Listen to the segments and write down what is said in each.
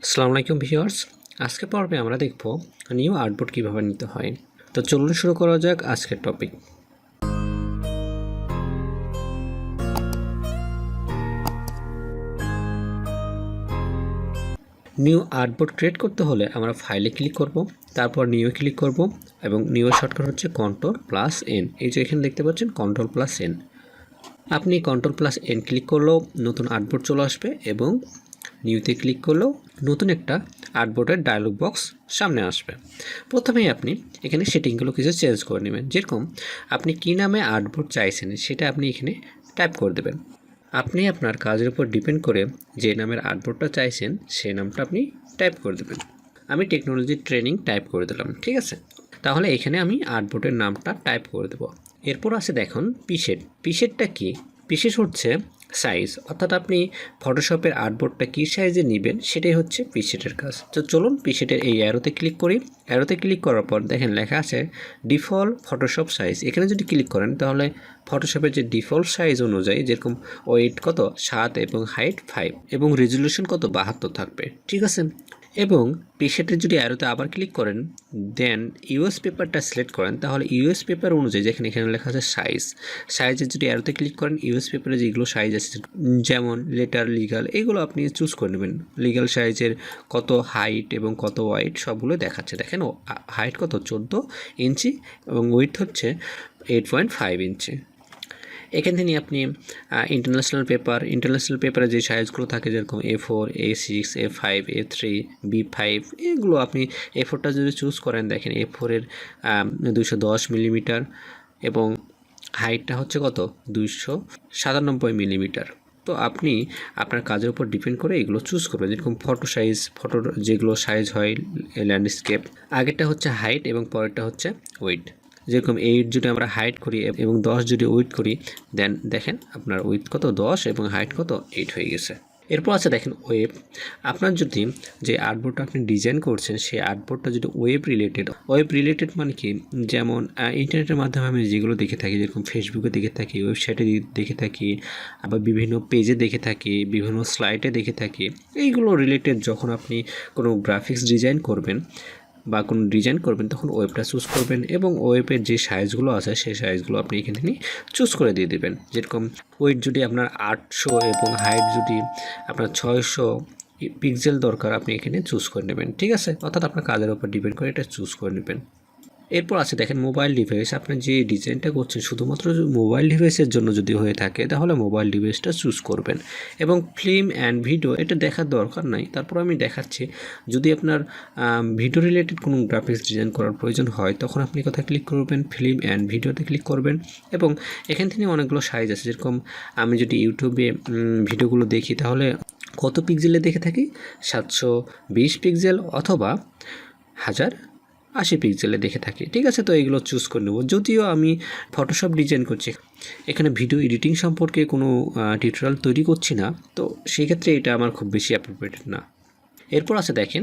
আসসালামু আলাইকুম ভিউয়ার্স, আজকে পর্বে আমরা দেখব নিউ আর্টবোর্ড কীভাবে নিতে হয়। তো চলুন শুরু করা যাক আজকের টপিক। নিউ আর্টবোর্ড ক্রিয়েট করতে হলে আমরা ফাইলে ক্লিক করব, তারপর নিউ ক্লিক করব এবং নিউ শর্টকাট হচ্ছে Ctrl+N। এই যে এখানে দেখতে পাচ্ছেন Ctrl+N। আপনি Ctrl+N ক্লিক করলেও নতুন আর্টবোর্ড চলে আসবে এবং নিউতে ক্লিক করলেও নতুন একটা আর্টবোর্ডের ডায়লগ বক্স সামনে আসবে। প্রথমেই আপনি এখানে সেটিংগুলো কিছু চেঞ্জ করে নেবেন। যেরকম আপনি কী নামে আর্টবোর্ড চাইছেন সেটা আপনি এখানে টাইপ করে দেবেন। আপনি আপনার কাজের উপর ডিপেন্ড করে যে নামের আর্টবোর্ডটা চাইছেন সেই নামটা আপনি টাইপ করে দেবেন। আমি টেকনোলজি ট্রেনিং টাইপ করে দিলাম, ঠিক আছে। তাহলে এখানে আমি আর্টবোর্ডের নামটা টাইপ করে দেব। এরপর আছে দেখুন পিসেট। পিসেটটা কি? পিসেট হচ্ছে সাইজ, অর্থাৎ আপনি ফটোশপের আর্টবোর্ডটা কী সাইজে নেবেন সেটাই হচ্ছে পিসেটের কাজ। তো চলুন পিসেটের এই অ্যারোতে ক্লিক করি। অ্যারোতে ক্লিক করার পর দেখেন লেখা আছে ডিফল্ট ফটোশপ সাইজ। এখানে যদি ক্লিক করেন তাহলে ফটোশপের যে ডিফল্ট সাইজ অনুযায়ী যেরকম ওয়েট কত 7 এবং হাইট 5 এবং রেজলিউশন কত 72 থাকবে, ঠিক আছে। এবং পিসেটের যদি অ্যারোতে আবার ক্লিক করেন দেন ইউএস পেপারটা সিলেক্ট করেন তাহলে ইউএস পেপার অনুযায়ী যেখানে এখানে লেখা আছে সাইজের যদি অ্যারোতে ক্লিক করেন ইউএস পেপারে যেগুলো সাইজ আছে যেমন লেটার লিগাল এগুলো আপনি চুজ করে নেবেন। লিগাল সাইজের কত হাইট এবং কত ওয়েট সবগুলো দেখাচ্ছে। দেখেন হাইট কত 14 ইঞ্চি এবং ওয়েট হচ্ছে 8.5 ইঞ্চি। এখান থেকে আপনি ইন্টারন্যাশনাল পেপারে যে সাইজগুলো থাকে যেরকম A4, A6, A5, A3, B5 এগুলো আপনি A4টা যদি চুজ করেন দেখেন A4-এর 210 মিলিমিটার এবং হাইটটা হচ্ছে কত 297 মিলিমিটার। তো আপনি আপনার কাজের উপর ডিপেন্ড করে এগুলো চুজ করবেন। যেরকম ফটোর যেগুলো সাইজ হয় ল্যান্ডস্কেপ, আগেরটা হচ্ছে হাইট এবং পরেরটা হচ্ছে ওয়েট। যেরকম 8 যদি আমরা হাইট করি এবং 10 যদি ওয়েট করি দেন দেখেন আপনার ওয়েট কত 10 এবং হাইট কত 8 হয়ে গেছে। এরপর আছে দেখেন ওয়েব। আপনার যদি যে আর্টবোর্ডটা আপনি ডিজাইন করছেন সেই আর্টবোর্ডটা যদি ওয়েব রিলেটেড মানে কি, যেমন ইন্টারনেটের মাধ্যমে আমি যেগুলো দেখে থাকি যেরকম ফেসবুকে দেখে থাকি, ওয়েবসাইটে দেখে থাকি, আবার বিভিন্ন পেজে দেখে থাকি, বিভিন্ন স্লাইডে দেখে থাকি, এইগুলো রিলেটেড যখন আপনি কোনো গ্রাফিক্স ডিজাইন করবেন বা কোনো ডিজাইন করবেন তখন ওয়েবটা চুজ করবেন এবং ওয়েবের যে সাইজগুলো আছে সেই সাইজগুলো আপনি এখান থেকে চুজ করে দিয়ে দেবেন। যেরকম ওয়েট যদি আপনার 800 এবং হাইট যদি আপনার 600 পিক্সেল দরকার আপনি এখানে চুজ করে নেবেন, ঠিক আছে। অর্থাৎ আপনার কাজের উপর ডিপেন্ড করে এটা চুজ করে নেবেন। এরপর আছে দেখেন মোবাইল ডিভাইস। আপনি যে ডিজাইনটা করছেন শুধুমাত্র মোবাইল ডিভাইসের জন্য যদি হয়ে থাকে তাহলে মোবাইল ডিভাইসটা চুজ করবেন। এবং ফিল্ম অ্যান্ড ভিডিও এটা দেখার দরকার নাই, তারপর আমি দেখাচ্ছি। যদি আপনার ভিডিও রিলেটেড কোনো গ্রাফিক্স ডিজাইন করার প্রয়োজন হয় তখন আপনি কোথায় ক্লিক করবেন, ফিল্ম অ্যান্ড ভিডিওতে ক্লিক করবেন এবং এখান থেকে অনেকগুলো সাইজ আছে। যেরকম আমি যদি ইউটিউবে ভিডিওগুলো দেখি তাহলে কত পিক্সেলে দেখে থাকি 720 পিক্সেল অথবা 1080 পিক্সেলে দেখে থাকি, ঠিক আছে। তো এইগুলো চুজ করে নেব। যদিও আমি ফটোশপ ডিজাইন করছি, এখানে ভিডিও এডিটিং সম্পর্কে কোনো টিউটোরিয়াল তৈরি করছি না, তো সেই ক্ষেত্রে এটা আমার খুব বেশি অ্যাপ্রোপ্রিয়েট না। এরপর আছে দেখেন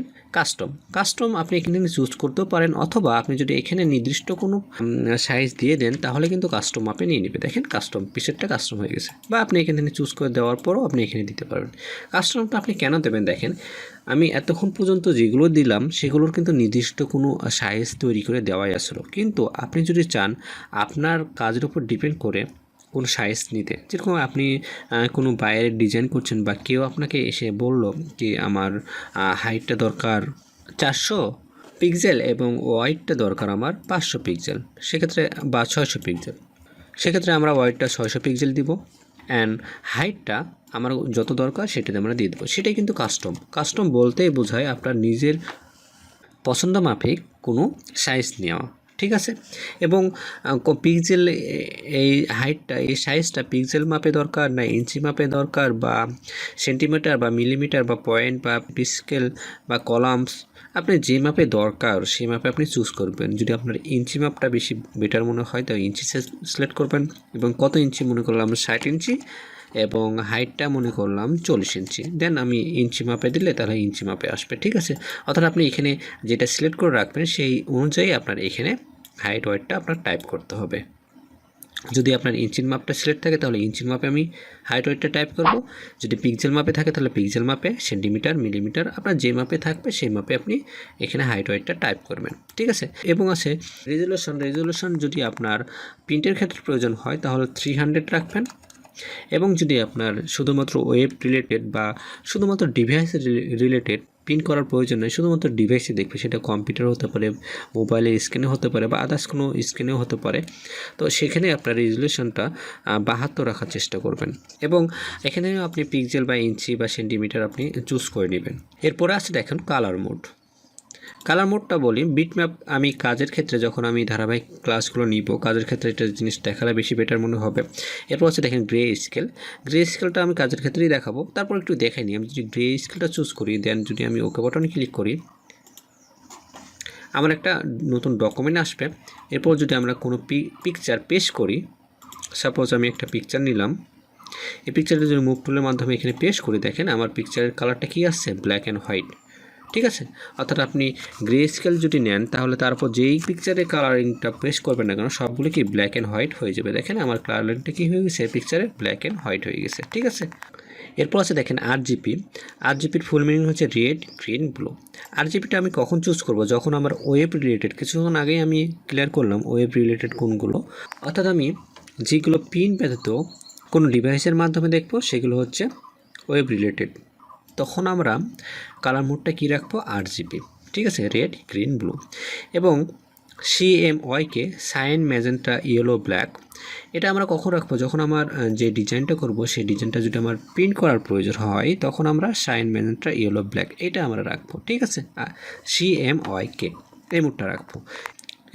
কাস্টম আপনি এখানে চুজ করতেও পারেন অথবা আপনি যদি এখানে নির্দিষ্ট কোনো সাইজ দিয়ে দেন তাহলে কিন্তু কাস্টম মাপে নিয়ে নেবে। দেখেন পিসেরটা কাস্টম হয়ে গেছে, বা আপনি এখানে চুজ করে দেওয়ার পরও আপনি এখানে দিতে পারবেন। কাস্টমটা আপনি কেন দেবেন দেখেন, আমি এতক্ষণ পর্যন্ত যেগুলো দিলাম সেগুলোর কিন্তু নির্দিষ্ট কোনো সাইজ তৈরি করে দেওয়াই আসলো, কিন্তু আপনি যদি চান আপনার কাজের উপর ডিপেন্ড করে কোন সাইজ নিতে, যেরকম আপনি কোনো বাইরের ডিজাইন করছেন বা কেউ আপনাকে এসে বলল কি আমার হাইটটা দরকার 400 পিক্সেল এবং ওয়াইডটা দরকার আমার 500 পিক্সেল, সেক্ষেত্রে বা 600 পিক্সেল, সেক্ষেত্রে আমরা ওয়াইডটা 600 পিক্সেল দিব অ্যান্ড হাইটটা আমার যত দরকার সেটাতে আমরা দিয়ে দেবো। সেটাই কিন্তু কাস্টম বলতেই বোঝায় আপনার নিজের পছন্দ মাফিক কোনো সাইজ নেওয়া, ঠিক আছে। এবং পিক্সেল এই হাইটটা এই সাইজটা পিক্সেল মাপে দরকার না ইঞ্চি মাপে দরকার বা সেন্টিমিটার বা মিলিমিটার বা পয়েন্ট বা পিক্সেল বা কলামস, আপনি যে মাপে দরকার সেই মাপে আপনি চুজ করবেন। যদি আপনার ইঞ্চি মাপটা বেশি বেটার মনে হয় তো ইঞ্চি সিলেক্ট করবেন এবং কত ইঞ্চি মনে করলাম 60 ইঞ্চি এবং হাইটটা মনে করলাম 40 ইঞ্চি, দেন আমি ইঞ্চি মাপে দিলে তাহলে ইঞ্চি মাপে আসবে, ঠিক আছে। অর্থাৎ আপনি এখানে যেটা সিলেক্ট করে রাখবেন সেই অনুযায়ী আপনার এখানে হাইট ওয়েটটা আপনার টাইপ করতে হবে। যদি আপনার ইঞ্চির মাপটা সিলেক্ট থাকে তাহলে ইঞ্চির মাপে আমি হাইট ওয়েটটা টাইপ করব। যদি পিক্সেল মাপে থাকে তাহলে পিক্সেল মাপে, সেন্টিমিটার, মিলিমিটার, আপনার যে মাপে থাকবে সেই মাপে আপনি এখানে হাইট ওয়েটটা টাইপ করবেন, ঠিক আছে। এবং আছে রেজুলেশন যদি আপনার প্রিন্টের ক্ষেত্রে প্রয়োজন হয় তাহলে 300 রাখবেন। এবং যদি আপনার শুধুমাত্র ওয়েব রিলেটেড বা শুধুমাত্র ডিভাইস রিলেটেড প্রিন্ট করার প্রয়োজন নেই, শুধুমাত্র ডিভাইসে দেখবে, সেটা কম্পিউটার হতে পারে, মোবাইলের স্ক্রিনে হতে পারে বা আদার্স কোনো স্ক্রিনেও হতে পারে, তো সেখানে আপনার রেজুলেশনটা 72 রাখার চেষ্টা করবেন। এবং এখানে আপনি পিক্সেল বা ইঞ্চি বা সেন্টিমিটার আপনি চুজ করে নেবেন। এরপরে আছে দেখেন কালার মোড। কালার মোডটা বলি, বিটম্যাপ আমি কাজের ক্ষেত্রে যখন আমি ধারাবাহিক ক্লাসগুলো নিব, কাজের ক্ষেত্রে এটা জিনিস দেখালে বেশি বেটার মনে হবে। এরপর হচ্ছে দেখেন গ্রে স্কেলটা আমি কাজের ক্ষেত্রেই দেখাবো। তারপর একটু দেখাই নিই, আমি যদি গ্রে স্কেলটা চুজ করি, দেন যদি আমি ওকে বাটনে ক্লিক করি, আমার একটা নতুন ডকুমেন্ট আসবে। এরপর যদি আমরা কোনো পিকচার পেস্ট করি, সাপোজ আমি একটা পিকচার নিলাম, এই পিকচারটা যদি মুভ টুলের মাধ্যমে এখানে পেস্ট করি, দেখেন আমার পিকচারের কালারটা কী আসছে, ব্ল্যাক অ্যান্ড হোয়াইট, ঠিক আছে। অর্থাৎ আপনি গ্রে স্কেল যদি নেন তাহলে তারপর যেই পিকচারে কালারিংটা পেস্ট করবেন না কেন সবগুলো কি ব্ল্যাক অ্যান্ড হোয়াইট হয়ে যাবে। দেখেন আমার কালারিংটা কী হয়ে গেছে, পিকচারে ব্ল্যাক অ্যান্ড হোয়াইট হয়ে গেছে, ঠিক আছে। এরপর আছে দেখেন আরজিপির ফুল মিনিং হচ্ছে রেড, গ্রিন, ব্লু। আরজিপিটা আমি কখন চুজ করব, যখন আমার ওয়েব রিলেটেড, কিছুক্ষণ আগেই আমি ক্লিয়ার করলাম ওয়েব রিলেটেড কোনগুলো, অর্থাৎ আমি যেগুলো পিন ব্যতীত কোনো ডিভাইসের মাধ্যমে দেখব সেগুলো হচ্ছে ওয়েব রিলেটেড, তখন আমরা কালার মোডটা কী রাখবো, আরজিপি, ঠিক আছে, রেড, গ্রিন, ব্লু। এবং সিএমওয়াইকে সাইন, ম্যাজেন্টা, ইয়েলো, ব্ল্যাক, এটা আমরা কখন রাখবো, যখন আমার যে ডিজাইনটা করব সেই ডিজাইনটা যদি আমার প্রিন্ট করার প্রয়োজন হয় তখন আমরা সাইন, ম্যাজেন্টা, ইয়েলো, ব্ল্যাক এটা আমরা রাখবো, ঠিক আছে। সিএমওয়াইকে এই মোডটা রাখবো।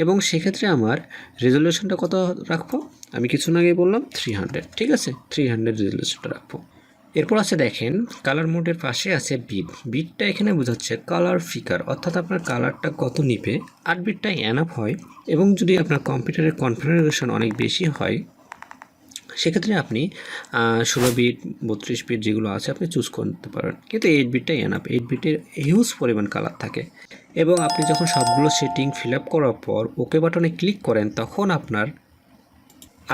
এবং সেক্ষেত্রে আমার রেজলিউশনটা কত রাখবো, আমি কিছুক্ষণ আগে বললাম 300, ঠিক আছে, 300 রেজলিউশনটা রাখবো। এরপর আছে দেখেন কালার মোডের পাশে আছে বিটটা এখানে বোঝাচ্ছে কালার ফিকার, অর্থাৎ আপনার কালারটা কত নিবে, 8 বিটটা এনাফ হয়। এবং যদি আপনার কম্পিউটারের কনফিগারেশন অনেক বেশি হয় সেক্ষেত্রে আপনি 16 বিট, 32 বিট যেগুলো আছে আপনি চুজ করতে পারেন, কিন্তু 8 বিটটাই এনাফ। 8 বিটের হিউজ পরিমাণ কালার থাকে। এবং আপনি যখন সবগুলো সেটিং ফিল আপ করার পর ওকে বাটনে ক্লিক করেন তখন আপনার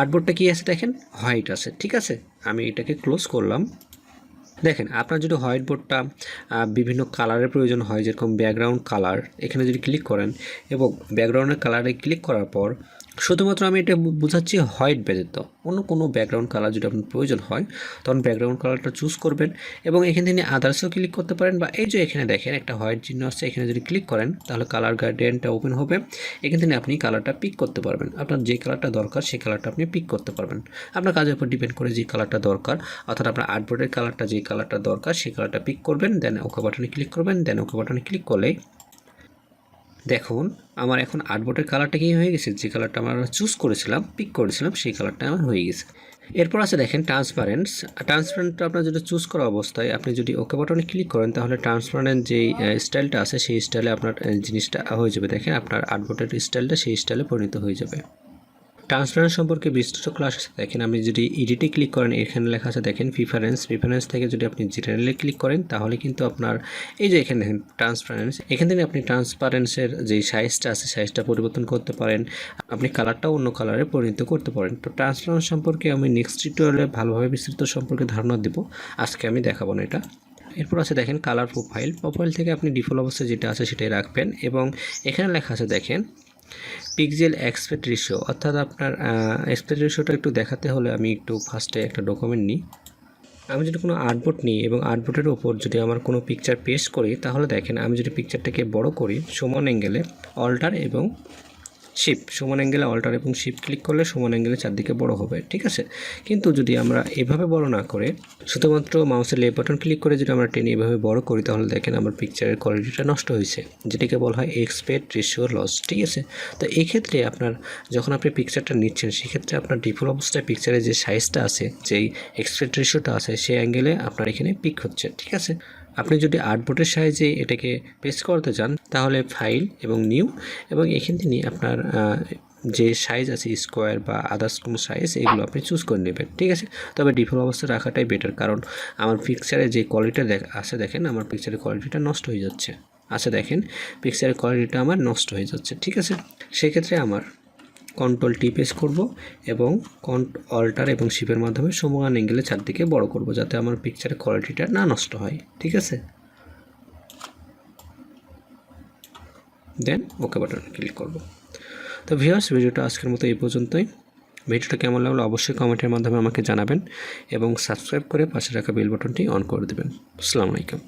আর্টবোর্ডটা কী আছে দেখেন, হোয়াইট আছে, ঠিক আছে। আমি এটাকে ক্লোজ করলাম। দেখেন আপনার যদি হোয়াইট বোর্ডটা বিভিন্ন কালারের প্রয়োজন হয়, যেরকম ব্যাকগ্রাউন্ড কালার, এখানে যদি ক্লিক করেন এবং ব্যাকগ্রাউন্ডের কালারে ক্লিক করার পর শুধুমাত্র আমি এটা বোঝাচ্ছি হোয়াইট ব্যতীত অন্য কোনো ব্যাকগ্রাউন্ড কালার যদি আপনার প্রয়োজন হয় তখন ব্যাকগ্রাউন্ড কালারটা চুজ করবেন। এবং এখান থেকে আদার্সও ক্লিক করতে পারেন, বা এই যে এখানে দেখেন একটা হোয়াইট চিহ্ন আছে, এখানে যদি ক্লিক করেন তাহলে কালার গার্ডিয়ানটা ওপেন হবে। এখান থেকে আপনি কালারটা পিক করতে পারবেন, আপনার যে কালারটা দরকার সেই কালারটা আপনি পিক করতে পারবেন। আপনার কাজের উপর ডিপেন্ড করে যে কালারটা দরকার, অর্থাৎ আপনার আর্টবোর্ডের কালারটা যে কালারটা দরকার সেই কালারটা পিক করবেন, দেন ওকে বাটনে ক্লিক করবেন। দেন ওকে বাটনে ক্লিক করলেই দেখুন আমার এখন আর্টবোর্ডের কালারটা কি হয়ে গেছে, যে কালারটা আমরা চুজ করেছিলাম, পিক করেছিলাম, সেই কালারটা আমার হয়ে গেছে। এরপর আছে দেখেন ট্রান্সপারেন্টটা আপনার যদি চুজ করা অবস্থায় আপনি যদি ওকে বাটনে ক্লিক করেন তাহলে ট্রান্সপারেন্ট যেই স্টাইলটা আছে সেই স্টাইলে আপনার জিনিসটা হয়ে যাবে। দেখেন আপনার আর্টবোর্ডের স্টাইলটা সেই স্টাইলে পরিণত হয়ে যাবে। ট্রান্সপারেন্ট সম্পর্কে বিস্তৃত ক্লাস আছে দেখেন, আপনি যদি এডিটে ক্লিক করেন এখানে লেখা আছে দেখেন প্রিফারেন্স থেকে যদি আপনি জেনারেলে ক্লিক করেন তাহলে কিন্তু আপনার এই যে এখানে দেখেন ট্রান্সপারেন্স, এখান থেকে আপনি ট্রান্সপারেন্সের যে সাইজটা আছে সাইজটা পরিবর্তন করতে পারেন, আপনি কালারটাও অন্য কালারে পরিণত করতে পারেন। তো ট্রান্সপারেন্স সম্পর্কে আমি নেক্সট টিউটোরিয়ালে ভালোভাবে বিস্তৃত সম্পর্কে ধারণা দেব, আজকে আমি দেখাবো না এটা। এরপর আছে দেখেন কালার প্রোফাইল থেকে আপনি ডিফল্ট অবস্থায় যেটা আছে সেটাই রাখবেন। এবং এখানে লেখা আছে দেখেন পিক্সেল অ্যাসপেক্ট রেশিও, অর্থাৎ আপনার অ্যাসপেক্ট রেশিওটা একটু দেখাতে হলে আমি একটু ফার্স্টে একটা ডকুমেন্ট নিই। আমি যদি কোনো আর্টবোর্ড নিই এবং আর্টবোর্ডের ওপর যদি আমার কোনো পিকচার পেস্ট করি তাহলে দেখেন আমি যদি পিকচারটাকে বড় করি সমান অ্যাঙ্গেলে অল্টার এবং শিফট, সমান অ্যাঙ্গেলে অল্টার এবং শিফট ক্লিক করলে সমান অ্যাঙ্গেলে চারদিকে বড় হবে, ঠিক আছে। কিন্তু যদি আমরা এভাবে বড় না করে শুধুমাত্র মাউসের লেফট বাটন ক্লিক করে যদি আমরা টেনে এভাবে বড় করি তাহলে দেখেন আমার পিকচারের কোয়ালিটিটা নষ্ট হয়েছে, যেটাকে বলা হয় অ্যাসপেক্ট রেশিও লস, ঠিক আছে। তো এই ক্ষেত্রে আপনার যখন আপনি পিকচারটা নিচ্ছেন সেক্ষেত্রে আপনার ডিফল্ট অবস্থায় পিকচারের যে সাইজটা আছে, যেই অ্যাসপেক্ট রেশিওটা আছে সেই অ্যাঙ্গেলে আপনার এখানে পিক হচ্ছে, ঠিক আছে। আপনি যদি আর্টবোর্ডের সাহায্যে এটাকে পেস্ট করতে চান তাহলে ফাইল এবং নিউ, এবং এখান থেকে আপনার যে সাইজ আছে স্কোয়ার বা আদার্স কোনো সাইজ এগুলো আপনি চুজ করে নেবেন, ঠিক আছে। তবে ডিফল্ট অবস্থায় রাখাটাই বেটার, কারণ আমার পিকচারে যে কোয়ালিটিটা আছে দেখেন আমার পিকচারের কোয়ালিটিটা নষ্ট হয়ে যাচ্ছে, দেখেন পিকচারের কোয়ালিটিটা আমার নষ্ট হয়ে যাচ্ছে, ঠিক আছে। সেক্ষেত্রে আমার কন্ট্রোল টি প্রেস করব এবং অল্টার এবং শিপের মাধ্যমে সমান অ্যাঙ্গেলে চারদিকে বড় করব, যাতে আমার পিকচারের কোয়ালিটিটা না নষ্ট হয়। ঠিক আছে, দেন ওকে বাটনে ক্লিক করব। তো ভিউয়ার্স, ভিডিওটা আজকের মতো এই পর্যন্তই। ভিডিওটা কেমন লাগলো অবশ্যই কমেন্টের মাধ্যমে আমাকে জানাবেন এবং সাবস্ক্রাইব করে পাশে রাখা বেল বাটনটি অন করে দেবেন। আসসালামু আলাইকুম।